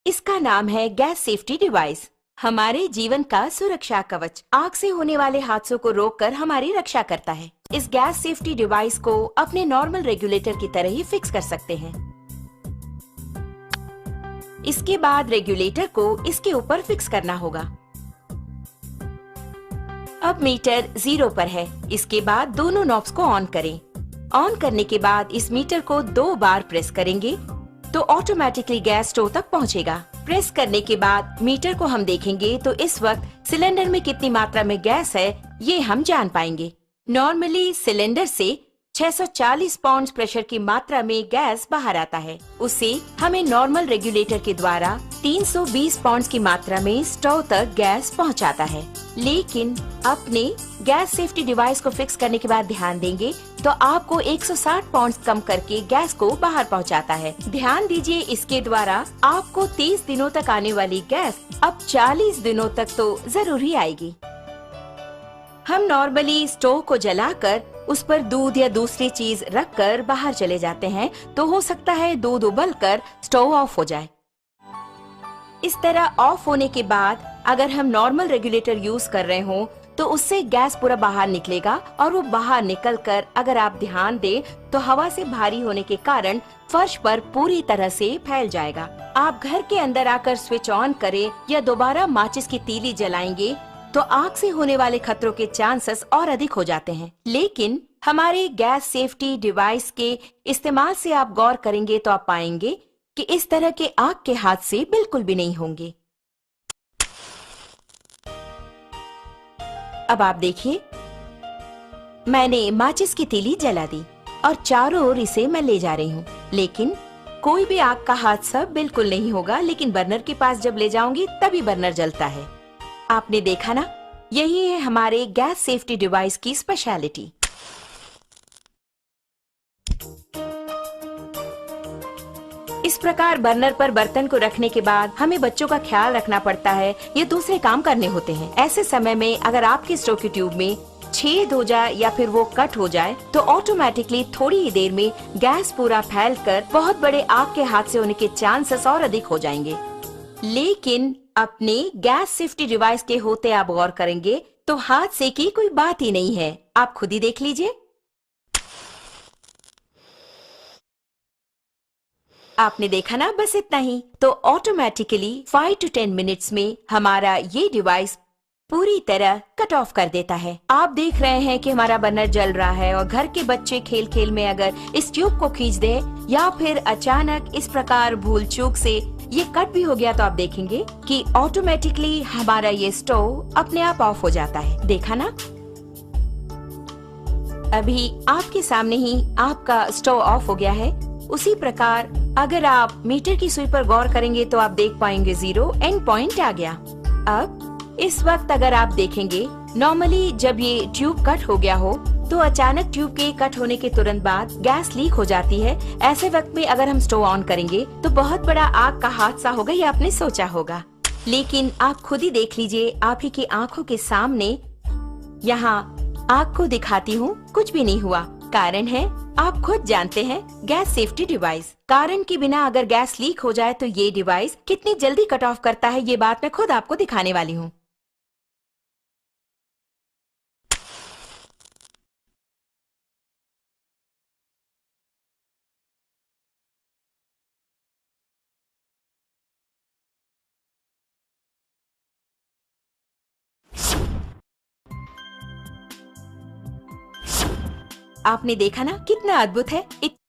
इसका नाम है गैस सेफ्टी डिवाइस। हमारे जीवन का सुरक्षा कवच आग से होने वाले हादसों को रोककर हमारी रक्षा करता है। इस गैस सेफ्टी डिवाइस को अपने नॉर्मल रेगुलेटर की तरह ही फिक्स कर सकते हैं। इसके बाद रेगुलेटर को इसके ऊपर फिक्स करना होगा। अब मीटर 0 पर है। इसके बाद दोनों नॉब्स को ऑन करें। ऑन करने के बाद इस मीटर को 2 बार प्रेस करेंगे तो ऑटोमेटिकली गैस स्टोव तक पहुंचेगा। प्रेस करने के बाद मीटर को हम देखेंगे तो इस वक्त सिलेंडर में कितनी मात्रा में गैस है ये हम जान पाएंगे। नॉर्मली सिलेंडर से 640 पाउंड प्रेशर की मात्रा में गैस बाहर आता है। उसे हमें नॉर्मल रेगुलेटर के द्वारा 320 पाउंड की मात्रा में स्टोव तक गैस पहुंचाता है। लेकिन अपने गैस सेफ्टी डिवाइस को फिक्स करने के बाद ध्यान देंगे तो आपको 160 पाउंड कम करके गैस को बाहर पहुंचाता है। ध्यान दीजिए, इसके द्वारा आपको 30 दिनों तक आने वाली गैस अब 40 दिनों तक तो जरूर ही आएगी। हम नॉर्मली स्टोव को जलाकर उस पर दूध या दूसरी चीज रखकर बाहर चले जाते हैं तो हो सकता है दूध उबलकर स्टोव ऑफ हो जाए। इस तरह ऑफ होने के बाद अगर हम नॉर्मल रेगुलेटर यूज कर रहे हो तो उससे गैस पूरा बाहर निकलेगा और वो बाहर निकलकर अगर आप ध्यान दें तो हवा से भारी होने के कारण फर्श पर पूरी तरह से फैल जाएगा। आप घर के अंदर आकर स्विच ऑन करें या दोबारा माचिस की तीली जलाएंगे तो आग से होने वाले खतरों के चांसेस और अधिक हो जाते हैं। लेकिन हमारे गैस सेफ्टी डिवाइस के इस्तेमाल से आप गौर करेंगे तो आप पाएंगे कि इस तरह के आग के हादसे बिल्कुल भी नहीं होंगे। अब आप देखिए, मैंने माचिस की तीली जला दी और चारों ओर इसे मैं ले जा रही हूँ, लेकिन कोई भी आग का हादसा बिल्कुल नहीं होगा। लेकिन बर्नर के पास जब ले जाऊंगी तभी बर्नर जलता है। आपने देखा ना, यही है हमारे गैस सेफ्टी डिवाइस की स्पेशलिटी। इस प्रकार बर्नर पर बर्तन को रखने के बाद हमें बच्चों का ख्याल रखना पड़ता है या दूसरे काम करने होते हैं। ऐसे समय में अगर आपके स्टोव की ट्यूब में छेद हो जाए या फिर वो कट हो जाए तो ऑटोमेटिकली थोड़ी ही देर में गैस पूरा फैलकर बहुत बड़े आग के हादसे होने के चांसेस और अधिक हो जाएंगे। लेकिन अपने गैस सेफ्टी डिवाइस के होते आप गौर करेंगे तो हादसे की कोई बात ही नहीं है। आप खुद ही देख लीजिए। आपने देखा ना, बस इतना ही। तो ऑटोमेटिकली 5 to 10 मिनट्स में हमारा ये डिवाइस पूरी तरह कट ऑफ कर देता है। आप देख रहे हैं कि हमारा बर्नर जल रहा है और घर के बच्चे खेल खेल में अगर इस ट्यूब को खींच दे या फिर अचानक इस प्रकार भूल चूक से ये कट भी हो गया तो आप देखेंगे कि ऑटोमेटिकली हमारा ये स्टोव अपने आप ऑफ हो जाता है। देखा ना, अभी आपके सामने ही आपका स्टोव ऑफ हो गया है। उसी प्रकार अगर आप मीटर की सुई पर गौर करेंगे तो आप देख पाएंगे 0 एंड पॉइंट आ गया। अब इस वक्त अगर आप देखेंगे, नॉर्मली जब ये ट्यूब कट हो गया हो तो अचानक ट्यूब के कट होने के तुरंत बाद गैस लीक हो जाती है। ऐसे वक्त में अगर हम स्टोव ऑन करेंगे तो बहुत बड़ा आग का हादसा होगा, ये आपने सोचा होगा। लेकिन आप खुद ही देख लीजिए, आप ही की आंखों के सामने यहाँ आग को दिखाती हूँ, कुछ भी नहीं हुआ। कारण है, आप खुद जानते हैं, गैस सेफ्टी डिवाइस। कारण के बिना अगर गैस लीक हो जाए तो ये डिवाइस कितनी जल्दी कट ऑफ करता है, ये बात मैं खुद आपको दिखाने वाली हूँ। आपने देखा ना, कितना अद्भुत है।